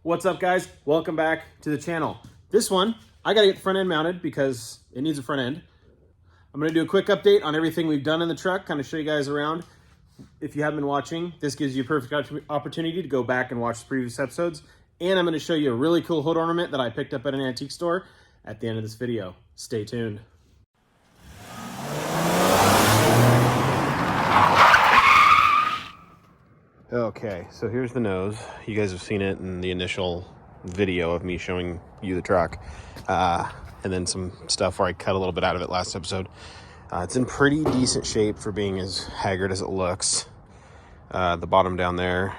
What's up, guys? Welcome back to the channel. This one, I gotta get the front end mounted because it needs a front end. I'm gonna do a quick update on everything we've done in the truck, kind of show you guys around. If you haven't been watching, this gives you a perfect opportunity to go back and watch the previous episodes. And I'm gonna show you a really cool hood ornament that I picked up at an antique store at the end of this video. Stay tuned. Okay, so here's the nose. You guys have seen it in the initial video of me showing you the truck. And then some stuff where I cut a little bit out of it last episode. It's in pretty decent shape for being as haggard as it looks. The bottom down there,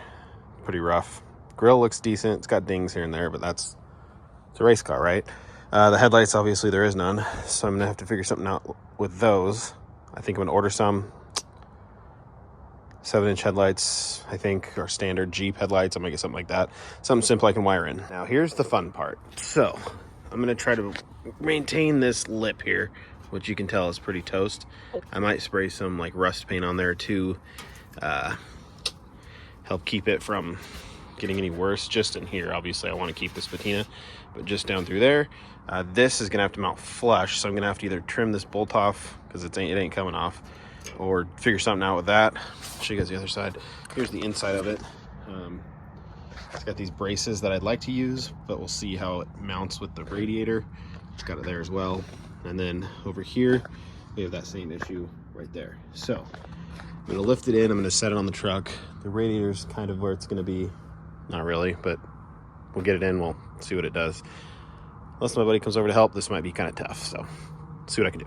pretty rough. Grill looks decent. It's got dings here and there, but it's a race car, right? The headlights, obviously there is none. So I'm gonna have to figure something out with those. I think I'm gonna order some 7-inch headlights, I think, or standard Jeep headlights. I'm gonna get something like that. Something simple I can wire in. Now here's the fun part. So I'm gonna try to maintain this lip here, which you can tell is pretty toast. I might spray some like rust paint on there to help keep it from getting any worse. Just in here, obviously I want to keep this patina, but just down through there. This is gonna have to mount flush, so I'm gonna have to either trim this bolt off because it ain't coming off, or figure something out with that. I'll show you guys the other side. Here's the inside of it. It's got these braces that I'd like to use, but we'll see how it mounts with the radiator. It's got it there as well. And then over here, we have that same issue right there. So I'm gonna lift it in, I'm gonna set it on the truck. The radiator's kind of where it's gonna be. Not really, but we'll get it in, we'll see what it does. Unless my buddy comes over to help, this might be kind of tough, so see what I can do.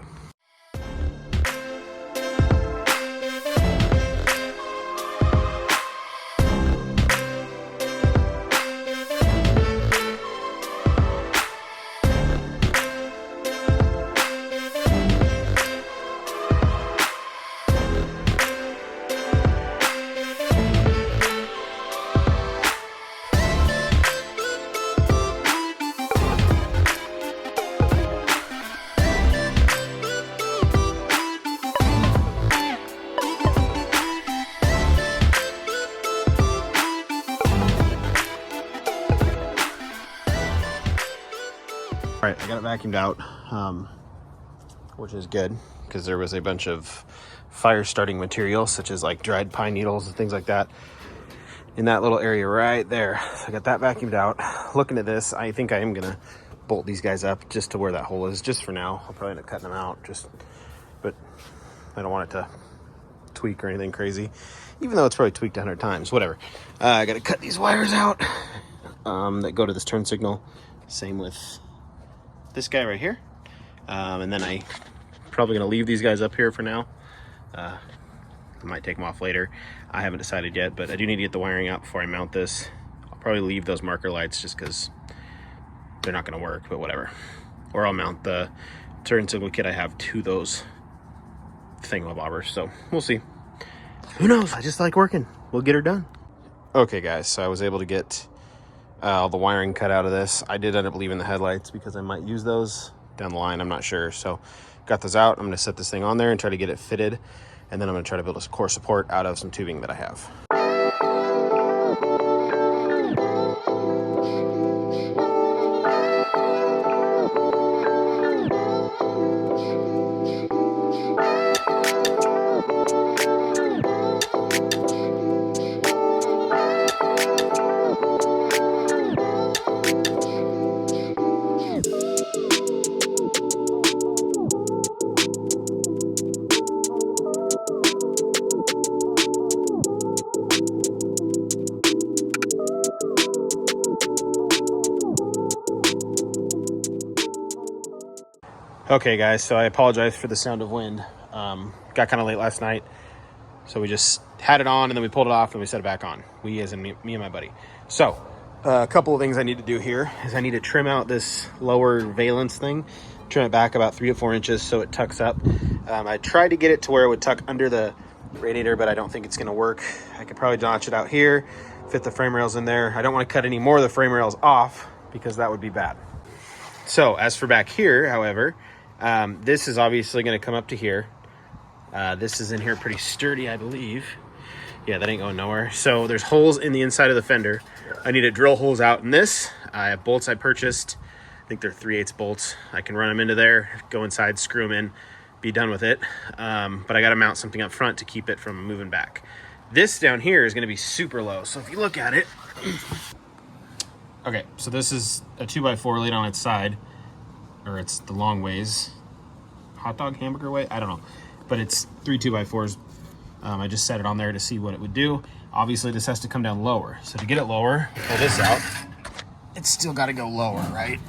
All right, I got it vacuumed out, which is good because there was a bunch of fire starting material, such as like dried pine needles and things like that in that little area right there. So I got that vacuumed out. Looking at this, I think I am gonna bolt these guys up just to where that hole is, just for now. I'll probably end up cutting them out, but I don't want it to tweak or anything crazy, even though it's probably tweaked 100 times, whatever. I gotta cut these wires out that go to this turn signal. Same with this guy right here, and then I'm probably gonna leave these guys up here for now. I might take them off later. I haven't decided yet, but I do need to get the wiring out before I mount this. I'll probably leave those marker lights just because they're not gonna work, but whatever. Or I'll mount the turn signal kit I have to those thingamabobbers, so we'll see. Who knows? I just like working. We'll get her done. Okay, guys, so I was able to get all the wiring cut out of this. I did end up leaving the headlights because I might use those down the line, I'm not sure. So got those out. I'm gonna set this thing on there and try to get it fitted, and then I'm gonna try to build a core support out of some tubing that I have. Okay, guys, so I apologize for the sound of wind. Got kind of late last night, so we just had it on and then we pulled it off and we set it back on. We, as in me and my buddy. So a couple of things I need to do here is I need to trim out this lower valence thing, trim it back about 3 to 4 inches so it tucks up. I tried to get it to where it would tuck under the radiator, but I don't think it's gonna work. I could probably notch it out here, fit the frame rails in there. I don't want to cut any more of the frame rails off because that would be bad. So as for back here, however, this is obviously going to come up to here. This is in here pretty sturdy, I believe. Yeah, that ain't going nowhere. So there's holes in the inside of the fender. I need to drill holes out in this. I have bolts I purchased. I think they're 3/8 bolts. I can run them into there, go inside, screw them in, be done with it. But I got to mount something up front to keep it from moving back. This down here is going to be super low. So if you look at it, okay, so this is a 2x4 laid on its side, or it's the long ways, hot dog hamburger way, I don't know, but it's 3 2x4s. I just set it on there to see what it would do. Obviously this has to come down lower. So to get it lower, pull this out, it's still got to go lower, right?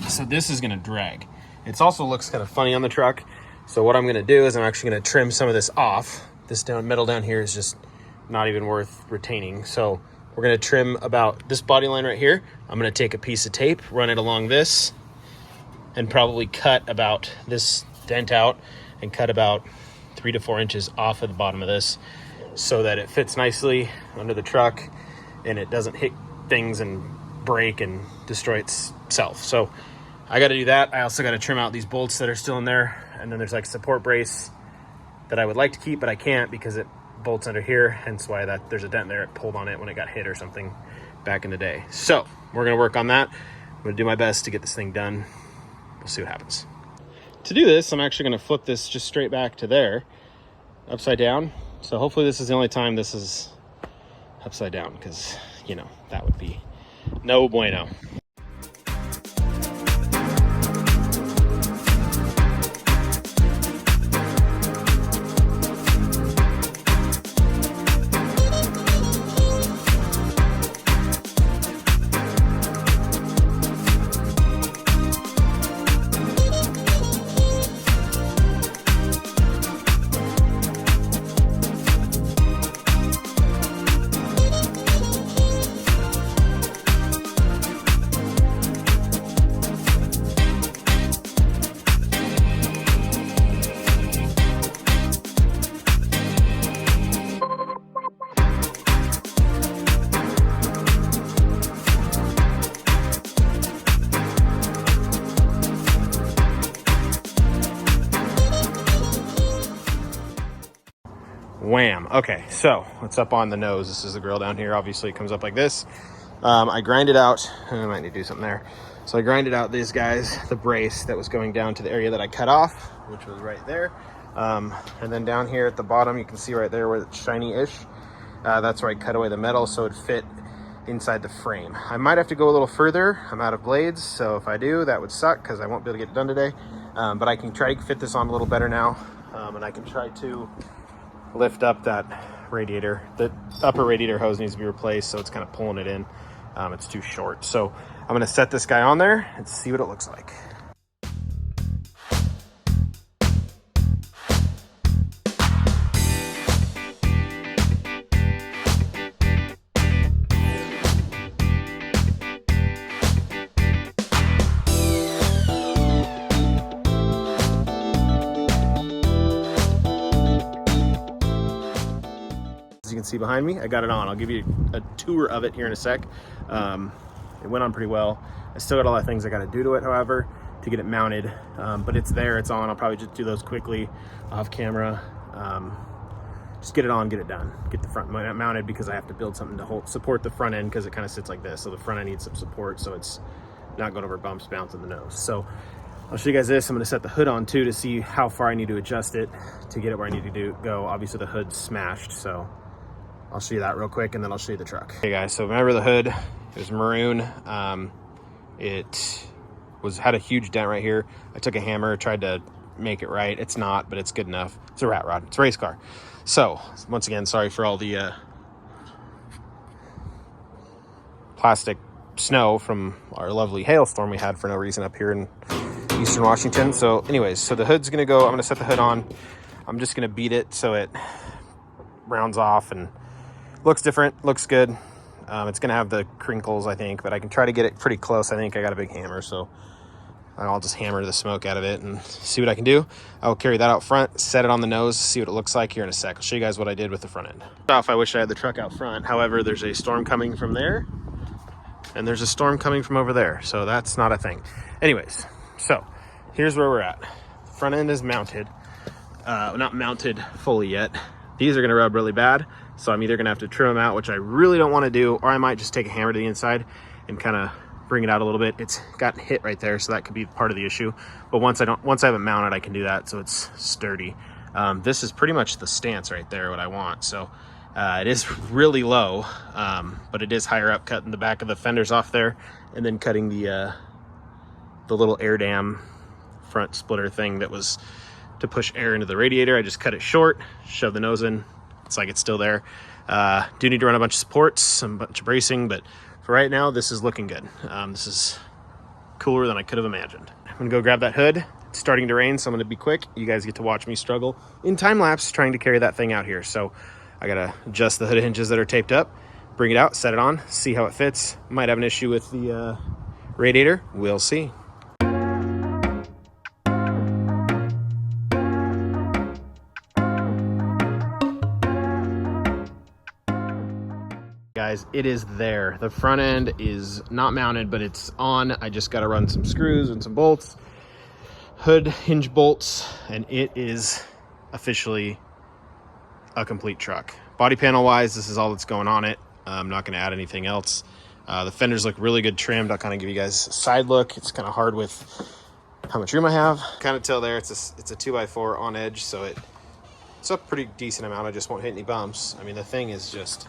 So this is going to drag. It also looks kind of funny on the truck. So what I'm going to do is I'm actually going to trim some of this off. This metal down here is just not even worth retaining. So we're going to trim about this body line right here. I'm going to take a piece of tape, run it along this, and probably cut about this dent out and cut about 3 to 4 inches off of the bottom of this so that it fits nicely under the truck and it doesn't hit things and break and destroy itself. So I got to do that. I also got to trim out these bolts that are still in there, and then there's like a support brace that I would like to keep, but I can't because it bolts under here, hence why there's a dent there. It pulled on it when it got hit or something back in the day. So we're going to work on that. I'm going to do my best to get this thing done. We'll see what happens. To do this, I'm actually going to flip this just straight back to there, upside down. So hopefully this is the only time this is upside down, because, you know, that would be no bueno. Wham. Okay, so what's up on the nose? This is the grill down here. Obviously it comes up like this. I grind it out. I might need to do something there. So I grinded out these guys, the brace that was going down to the area that I cut off, which was right there. And then down here at the bottom, you can see right there where it's shiny-ish. That's where I cut away the metal so it fit inside the frame. I might have to go a little further. I'm out of blades, so if I do, that would suck because I won't be able to get it done today. But I can try to fit this on a little better now. And I can try to lift up that radiator. The upper radiator hose needs to be replaced, so it's kind of pulling it in. It's too short. So I'm going to set this guy on there and see what it looks like. You can see behind me, I got it on. I'll give you a tour of it here in a sec. It went on pretty well. I still got a lot of things I got to do to it, however, to get it mounted. But it's there, it's on. I'll probably just do those quickly off camera. Just get it on, get it done. Get the front mounted because I have to build something to support the front end because it kind of sits like this. So the front end needs some support so it's not going over bumps, bouncing the nose. So I'll show you guys this. I'm going to set the hood on too to see how far I need to adjust it to get it where I need to go. Obviously the hood's smashed, so I'll show you that real quick and then I'll show you the truck. Okay guys, so remember the hood, it was maroon. It had a huge dent right here. I took a hammer, tried to make it right. It's not, but it's good enough. It's a rat rod, it's a race car. So once again, sorry for all the plastic snow from our lovely hailstorm we had for no reason up here in Eastern Washington. So anyways, so the hood's gonna go, I'm gonna set the hood on. I'm just gonna beat it so it rounds off and looks different, looks good. It's gonna have the crinkles, I think, but I can try to get it pretty close. I think I got a big hammer, so I'll just hammer the smoke out of it and see what I can do. I will carry that out front, set it on the nose, see what it looks like here in a sec. I'll show you guys what I did with the front end. I wish I had the truck out front. However, there's a storm coming from there and there's a storm coming from over there, so that's not a thing. Anyways, so here's where we're at. The front end is mounted, not mounted fully yet. These are gonna rub really bad, So I'm either gonna have to trim them out, which I really don't want to do, or I might just take a hammer to the inside and kind of bring it out a little bit. It's got hit right there, so that could be part of the issue. But once I have it mounted, I can do that so it's sturdy. This is pretty much the stance right there, what I want. So it is really low, but it is higher up, cutting the back of the fenders off there, and then cutting the little air dam front splitter thing that was to push air into the radiator. I just cut it short, shove the nose in. It's like it's still there. Do need to run a bunch of supports, a bunch of bracing, but for right now, this is looking good. This is cooler than I could have imagined. I'm gonna go grab that hood. It's starting to rain, so I'm gonna be quick. You guys get to watch me struggle in time lapse trying to carry that thing out here. So I gotta adjust the hood hinges that are taped up, bring it out, set it on, see how it fits. Might have an issue with the radiator. We'll see. Guys, it is there. The front end is not mounted, but it's on. I just got to run some screws and some bolts, hood hinge bolts, and it is officially a complete truck. Body panel wise, this is all that's going on it. I'm not going to add anything else. The fenders look really good trimmed. I'll kind of give you guys a side look. It's kind of hard with how much room I have. Kind of tell there it's a 2x4 on edge, so it's a pretty decent amount. I just won't hit any bumps. I mean, the thing is just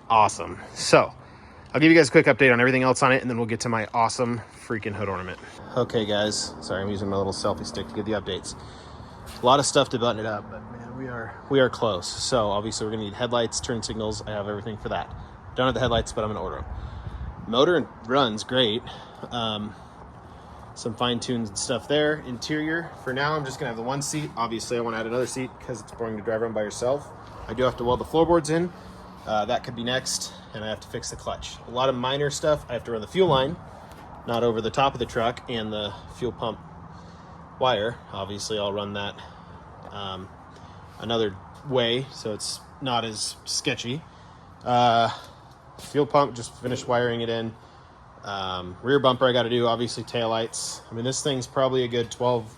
awesome. So I'll give you guys a quick update on everything else on it, and then we'll get to my awesome freaking hood ornament. Okay guys, sorry, I'm using my little selfie stick to get the updates. A lot of stuff to button it up, but man, we are close. So obviously we're gonna need headlights, turn signals. I have everything for that. Don't have the headlights, but I'm gonna order them. Motor runs great. Some fine-tuned stuff there. Interior, for now I'm just gonna have the one seat. Obviously I want to add another seat because it's boring to drive around by yourself. I do have to weld the floorboards in. That could be next, and I have to fix the clutch. A lot of minor stuff. I have to run the fuel line, not over the top of the truck, and the fuel pump wire. Obviously, I'll run that another way, so it's not as sketchy. Fuel pump, just finished wiring it in. Rear bumper I got to do, obviously taillights. I mean, this thing's probably a good 12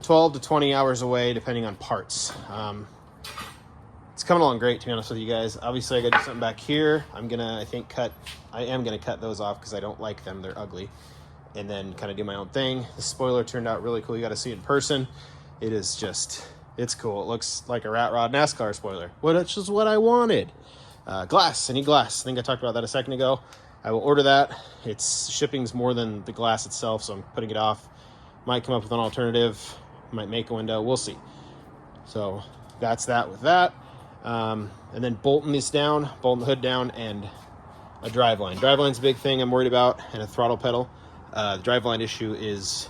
to 20 hours away, depending on parts. It's coming along great, to be honest with you guys. Obviously, I got to do something back here. I am gonna cut those off because I don't like them. They're ugly. And then kind of do my own thing. The spoiler turned out really cool. You got to see it in person. It is just, it's cool. It looks like a Rat Rod NASCAR spoiler, which is what I wanted. Glass, I need glass. I think I talked about that a second ago. I will order that. It's shipping's more than the glass itself, so I'm putting it off. Might come up with an alternative. Might make a window. We'll see. So that's that with that. And then bolting this down, bolting the hood down, and a driveline. Driveline's a big thing I'm worried about, and a throttle pedal. The driveline issue is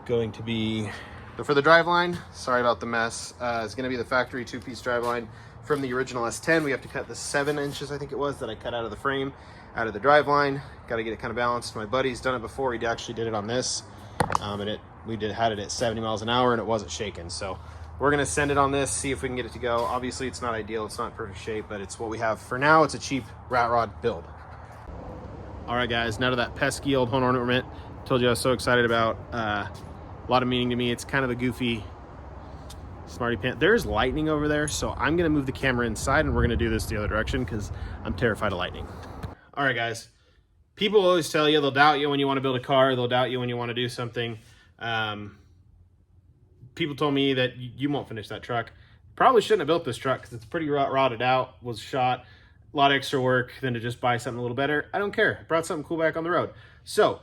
going to be, so for the driveline, sorry about the mess, it's going to be the factory two-piece driveline from the original S10. We have to cut the 7 inches, I think it was, that I cut out of the frame, out of the driveline. Got to get it kind of balanced. My buddy's done it before. He actually did it on this, and we had it at 70 miles an hour, and it wasn't shaking. So we're gonna send it on this, see if we can get it to go. Obviously, it's not ideal, it's not perfect shape, but it's what we have for now. It's a cheap rat rod build. All right, guys, now to that pesky old hood ornament. Told you I was so excited about. A lot of meaning to me. It's kind of a goofy smarty pants. There's lightning over there, so I'm gonna move the camera inside, and we're gonna do this the other direction because I'm terrified of lightning. All right, guys. People always tell you, they'll doubt you when you want to build a car. They'll doubt you when you want to do something. People told me that you won't finish that truck. Probably shouldn't have built this truck because it's pretty rotted out, was shot, a lot of extra work than to just buy something a little better. I don't care. I brought something cool back on the road. So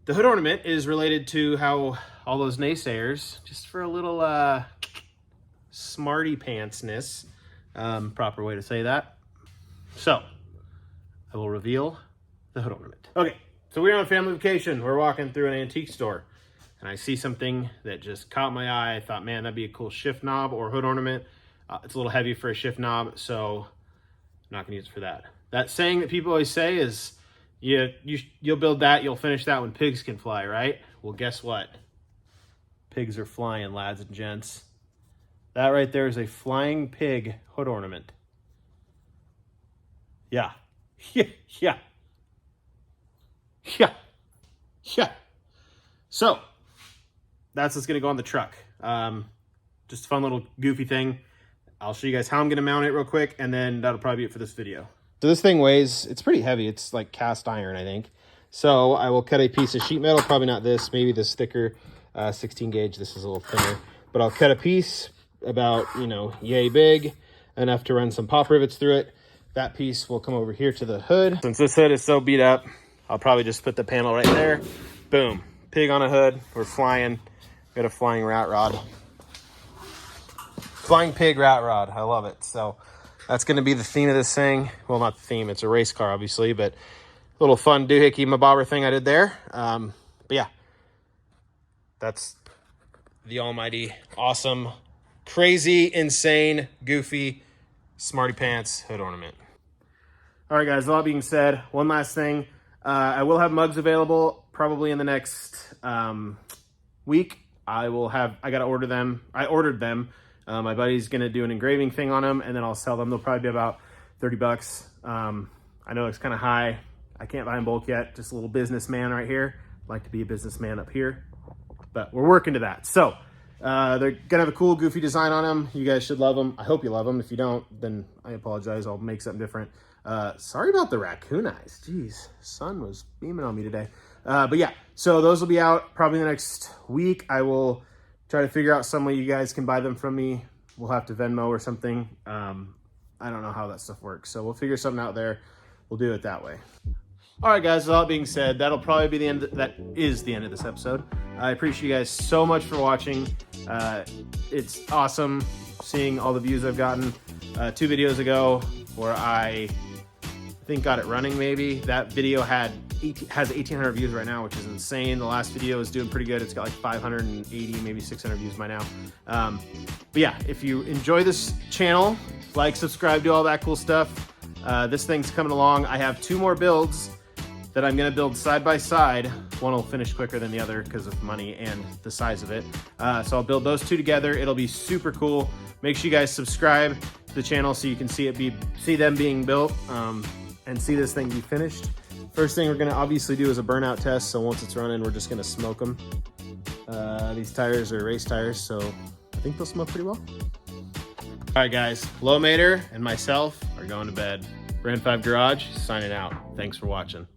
the hood ornament is related to how all those naysayers, just for a little smarty pantsness, proper way to say that. So I will reveal the hood ornament. Okay, so we're on a family vacation. We're walking through an antique store, and I see something that just caught my eye. I thought, man, that'd be a cool shift knob or hood ornament. It's a little heavy for a shift knob, so I'm not gonna use it for that. That saying that people always say is, you'll build that, you'll finish that when pigs can fly, right? Well, guess what? Pigs are flying, lads and gents. That right there is a flying pig hood ornament. Yeah. Yeah. So that's what's gonna go on the truck. Just a fun little goofy thing. I'll show you guys how I'm gonna mount it real quick, and then that'll probably be it for this video. So this thing weighs, it's pretty heavy. It's like cast iron, I think. So I will cut a piece of sheet metal, probably not this, maybe this thicker 16 gauge. This is a little thinner, but I'll cut a piece about, you know, yay big, enough to run some pop rivets through it. That piece will come over here to the hood. Since this hood is so beat up, I'll probably just put the panel right there. Boom, pig on a hood. We're flying. Got a flying rat rod. Flying pig rat rod, I love it. So that's gonna be the theme of this thing. Well, not the theme, it's a race car, obviously, but a little fun doohickey mabobber thing I did there. But yeah, that's the almighty, awesome, crazy, insane, goofy, smarty pants hood ornament. All right, guys, a lot being said, one last thing. I will have mugs available probably in the next week. I gotta order them. I ordered them. My buddy's gonna do an engraving thing on them, and then I'll sell them. They'll probably be about 30 bucks. I know it's kind of high. I can't buy in bulk yet. Just a little businessman right here. I'd like to be a businessman up here, but we're working to that. So they're gonna have a cool, goofy design on them. You guys should love them. I hope you love them. If you don't, then I apologize. I'll make something different. Sorry about the raccoon eyes. Jeez, sun was beaming on me today. But yeah, so those will be out probably the next week. I will try to figure out some way you guys can buy them from me. We'll have to Venmo or something. I don't know how that stuff works. So we'll figure something out there. We'll do it that way. All right, guys, with all that being said, that'll probably be the end. That is the end of this episode. I appreciate you guys so much for watching. It's awesome seeing all the views I've gotten. 2 videos ago where I think got it running maybe. That video has 1,800 views right now, which is insane. The last video is doing pretty good. It's got like 580, maybe 600 views by now. But yeah, if you enjoy this channel, like, subscribe, do all that cool stuff. This thing's coming along. I have 2 more builds that I'm gonna build side by side. One will finish quicker than the other because of money and the size of it. So I'll build those 2 together. It'll be super cool. Make sure you guys subscribe to the channel so you can see them being built and see this thing be finished. First thing we're gonna obviously do is a burnout test. So once it's running, we're just gonna smoke them. These tires are race tires, so I think they'll smoke pretty well. All right, guys, Lowmater and myself are going to bed. Brand 5 Garage signing out. Thanks for watching.